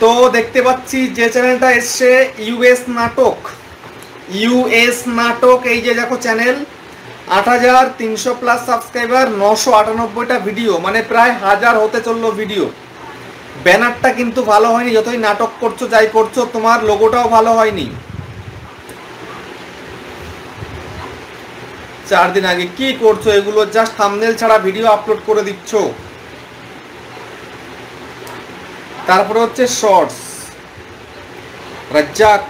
তো দেখতে পাচ্ছি যে চ্যানেলটা এসছে ইউএস নাটক, এই যে দেখো চ্যানেল, ৮৩০০ প্লাস সাবস্ক্রাইবার, ৯৯৮টা ভিডিও, মানে প্রায় 1000 হতে চললো ভিডিও। ব্যানারটা কিন্তু ভালো হয়নি, যতই নাটক করছো যাই করছো, তোমার লোগোটাও ভালো হয়নি। 4 দিন আগে কি করছো এগুলো? জাস্ট থাম্বনেল ছাড়া ভিডিও আপলোড করে দিচ্ছ। তারপরে হচ্ছে শর্টস, রাজ্জাক।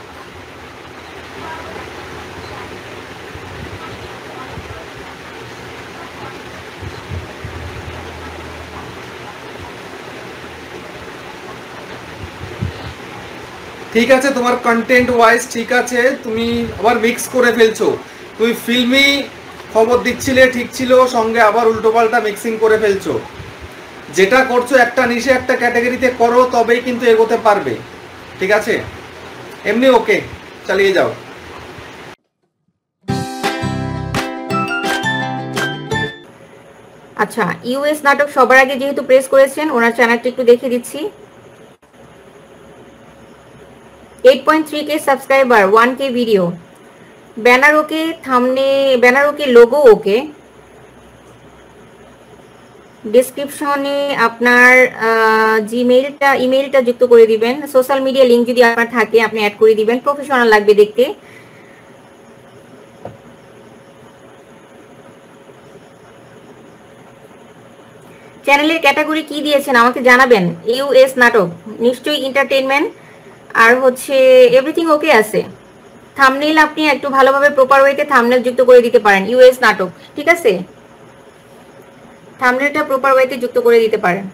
ঠিক আছে, তোমার কন্টেন্ট ওয়াইজ ঠিক আছে, তুমি আবার মিক্স করে ফেলছো। তুমি ফিল্মি খবর দিচ্ছিলে ঠিক ছিল, সঙ্গে আবার উল্টোপাল্টা মিক্সিং করে ফেলছো। যেটা করছো একটা নিশে একটা ক্যাটাগরিতে করো, তবেই কিন্তু এগোতে পারবে। ঠিক আছে, এমনি ওকে, চালিয়ে যাও। আচ্ছা, ইউএস নাটক সবার আগে যেহেতু প্রেস করেছেন, ওনার চ্যানেলটা একটু দেখিয়ে দিচ্ছি। 8.3K subscriber, 1K video, banner okay, banner okay, logo okay. ডেসক্রিপশনে আপনার ইমেইলটা যুক্ত করে দিবেন। সোশ্যাল মিডিয়া লিঙ্ক যদি আপনার থাকে আপনি অ্যাড করে দিবেন, প্রফেশনাল লাগবে দেখতে। চ্যানেলের ক্যাটাগরি কি দিয়েছেন আমাকে জানাবেন। ইউএস নাটক, নিশ্চয়ই এন্টারটেইনমেন্ট, আর হচ্ছে এভরিথিং ওকে আছে। থাম্বনেইল আপনি একটু ভালোভাবে প্রপার ওয়েতে থাম্বনেইল যুক্ত করে দিতে পারেন, ইউএস নাটক, ঠিক আছে? থাম্বনেইলটা প্রপার ওয়েতে যুক্ত করে দিতে পারেন।